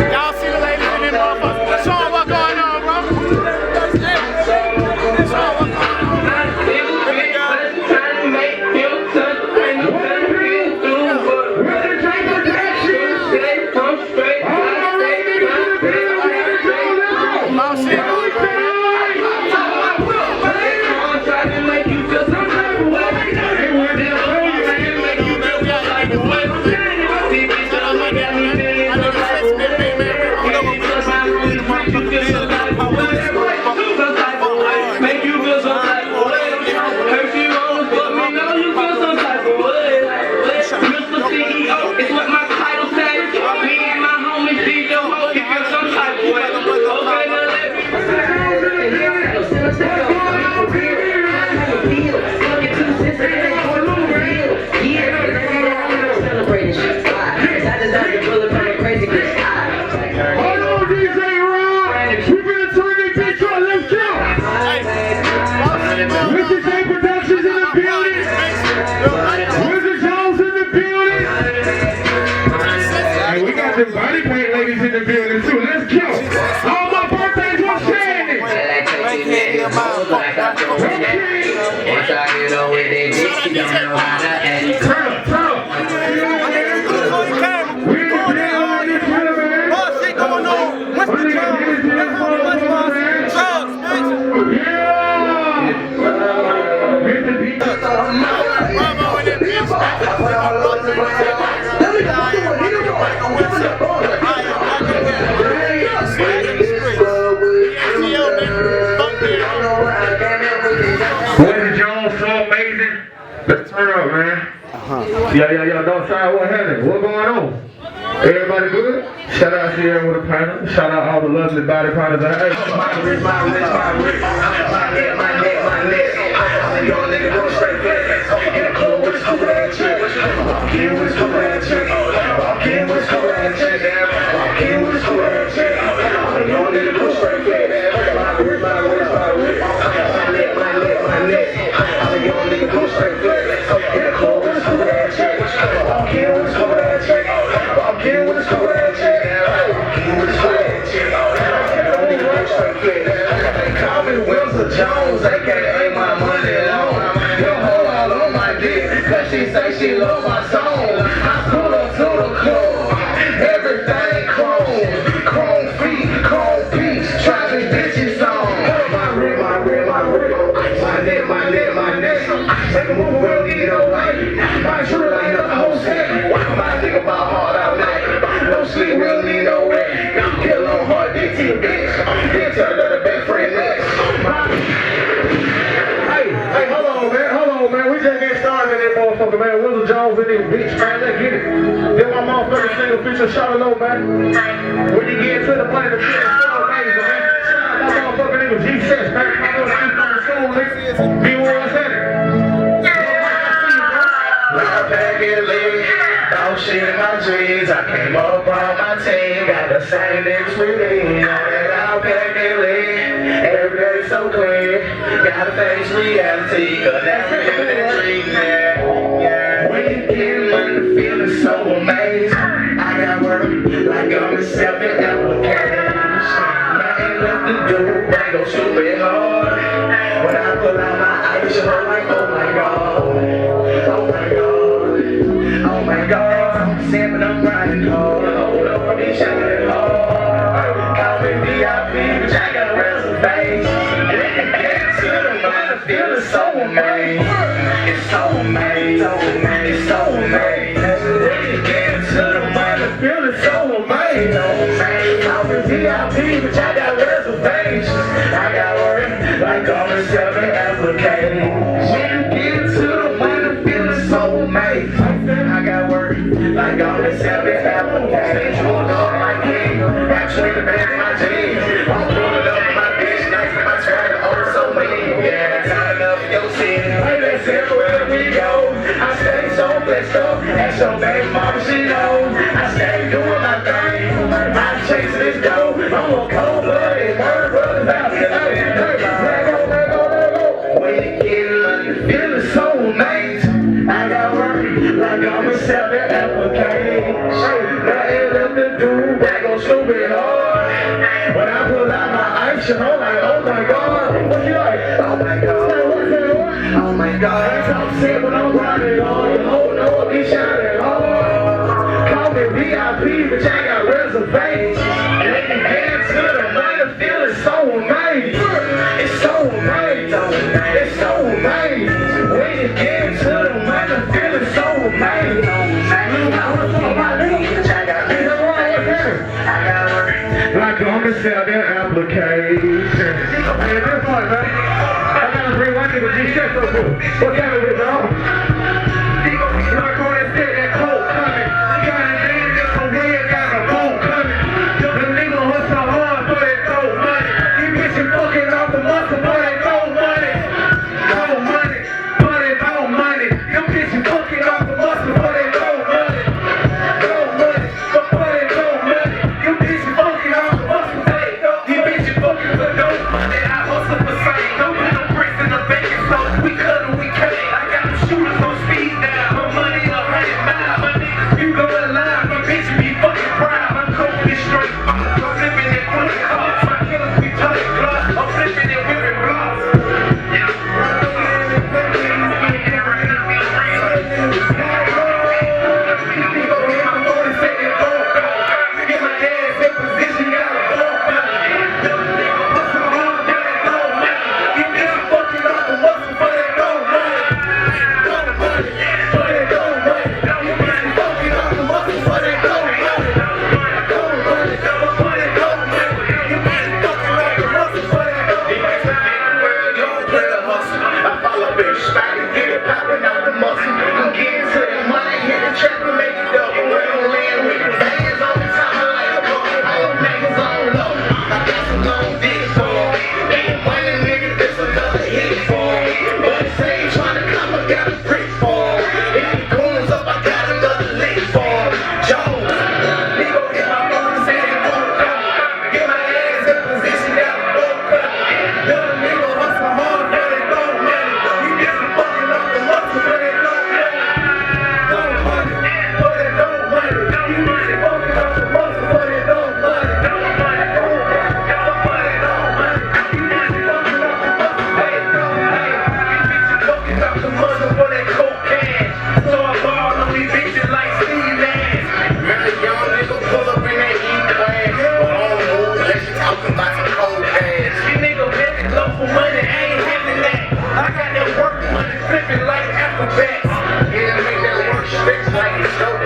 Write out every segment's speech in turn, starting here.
Y'all see the ladies in them motherfuckers. Show 'em what's going on, bro. Body paint ladies in the building too. Let's go. All my birthdays were standing. Let's turn up, man. Yeah, don't try what happened. What's going on? Everybody good? Shout out to everyone with a panel. Shout out all the lovely body partners. Hey. My neck. Young nigga go straight flat. In the club with his stupid ass chick. Walk in with his stupid ass chick. Walk in with his stupid ass chick. Walk in with his stupid ass chick. Young nigga go straight flat. My neck. Young nigga go straight flat. In the club with his stupid ass chick. Walk in with his stupid ass chick. Walk in with his stupid ass chick. Walk in with his stupid ass chick. Young nigga go straight flat. They call me Wilson Jones, aka my money long. Yo, hold all on my dick, cause she say she love my song. I pull up to the club, everything chrome feet, chrome peaks, driving bitches on. My rib, my neck. Take a move, we'll get it all right. My drill ain't up the whole set. My nigga ball hard all night. No sleep, we'll need no way. Kill on hard, dick to your bitch. Then turn to the best friend next. Hey, hold on, man. We just getting started in that motherfucker, man. Wilson Jones in this bitch, man. Let's get it. Then my motherfucking single feature, shout it out, man. When you get to the plane, the shit is so amazing, man. Shout out my motherfucking nigga Cess, man. I know the shit on the soul, nigga. Be where I said it. Oh shit in my dreams, I came up on my team, got the same niggas with me, know that I'll pack it lean, every day so clear, gotta face reality, cause that's the dream, yeah. When you get money, feeling so amazing, I got work like I'm a 7 applications, nothing left to do, I go stupid hard, when I pull out my eyes, you're like, oh my god, oh my god, I'm sipping, I'm riding hard. Hold up, I'm shining hard. Call me VIP, but I got a reservation. When you get to the money, feeling so amazing. It's so amazing, it's so amazing. When you get to the money, feeling so amazing. Call me VIP, but I got reservations. I got work like I'm a 7 applications. When you get to the money, feeling so amazing. I got work like I'm a 7 applications. My king, actually the man's my jeans. I'm pulling up my bitch, nice to my track, oh so mean. Yeah, tired of your city. Hey, that's everywhere we go. I stay so blessed up, and so baby mama she knows. I stay doing my thing, I'm chasing this dough. I'm a cold-blooded murderer, about to let go. When you get money, feeling so amazing. I got work Like I'm a seven application. Nothing left to do, back on stupid hard. When I pull out my ice, I'm like, oh my god. What you like? Oh my god. Oh my god. That's how I'm saying when I'm riding on. You don't know what be shining hard. Call me VIP, but I got reservations. And they can dance to the money, feeling so amazing. It's so amazing. It's so amazing. When you get to the money, feeling so amazing. I want to talk about this. Like I'm gonna sell their application. Man, this one, man. I gotta bring one nigga G-Cess up here. What kind of it, dog? Like on that set, that coat coming. Got a name in the red, got a boat coming. The nigga hustle hard for that dope money. You bitches fucking off the muscle for that dope money. Dope money, for that dope money. You bitches fucking off the muscle for that dope money. Dope money, for that dope money. You bitches fucking off the muscle for that dope. You bitches fucking for dope money. I hustle for same. Don't put no bricks in the bank, so we cut and we cut. I got the shooters on speed now. My money 100 miles. My niggas, you going live. My bitch be fucking proud. I'm coking it straight. I'm flipping it quick. My killers be touching blood. I'm flipping it whipping blocks. Get my ass in position, got a phone call. Hustle hard, got that dope money. You bitches fucking off the muscle for that dope money. Dope money, for that dope money. You bitches fucking off the muscle for that dope money. Dope money, for that dope money. You bitches fucking off the muscle for that dope money. Don't play the hustle. I follow bitch, stack and get it popping out the muscle. I'm getting to the money, hit the trap and make it double. We're gonna land with the bands on the top, I like a ball. All niggas on low. I got some long dick for me. Ain't money, nigga, this another hit for me. But it's ain't tryna come, I got a brick for me. If he goons up, I got another lick for him. Jones, nigga, hit my phone and say they won't come. Get my ass in position, got a boat cut. Little nigga hustle hard for that dope money. You just fucking off the muscle for that dope money. Dope money, for that dope money. You just fucking off the muscle for that dope money. Dope money, for that dope money. You just fucking off the muscle for that dope money. You bitches fucking off the muscle for that cocaine. So I ball on these bitches like Steve Nash. Remember young nigga pull up in that E-class. But on the move, unless you talking about some cold cash. These niggas begging low for money, I ain't having that. I got that work money flipping like acrobats. Yeah, make that work stretch like it's dope.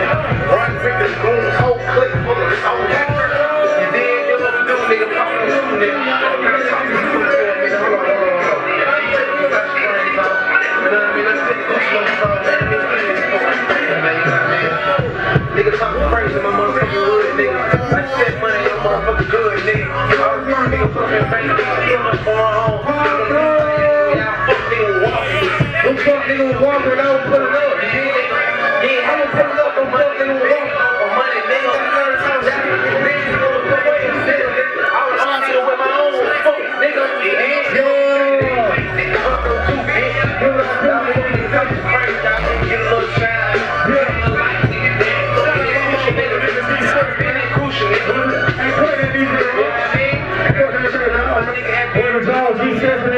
Run with the goons, whole clip full of soldiers. And then you know what we do, nigga, pop the new nigga. Nigga, talk to you, nigga, hold on. Nigga talking crazy, my motherfucking hood, nigga. I spent money on motherfucking good, nigga. I was young nigga fucking bank, nigga, get my phone home. Yeah, fuck nigga walking. Them fuck niggas walking, I was pulling up. Yeah, I was pulling up, them fuck niggas walking for money, nigga. I was on here with my own fuck, nigga.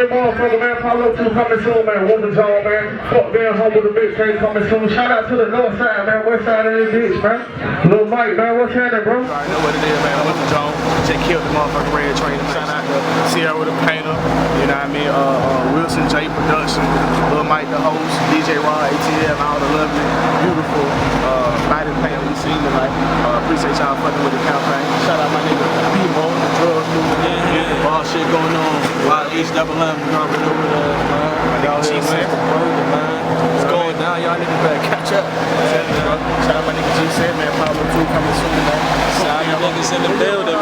Motherfucker, man, Pablo 2 coming soon, man. Woman Jaw, man. Fuck being home with the bitch, ain't coming soon. Shout out to the north side, man. West side of this bitch, man. Lil Mike, man. What's happening, bro? I know what it is, man. I'm with the Jones. Just killed the motherfucking red train. Shout out to Sierra with the painter. You know what I mean? Wilson J Production. Lil Mike the host. DJ Rod, ATL, all the lovely, beautiful body paint we seen tonight. Appreciate y'all fucking with the campaign. Shout out my nigga B-Mo, the drugs moving in. Yeah, all shit going on. Wild East Double M, you already over there, man. Y'all here, man. It's going down, y'all niggas better catch up. Shout out my nigga G said, man. Pablo 2 coming soon, man. Shout out niggas in the building.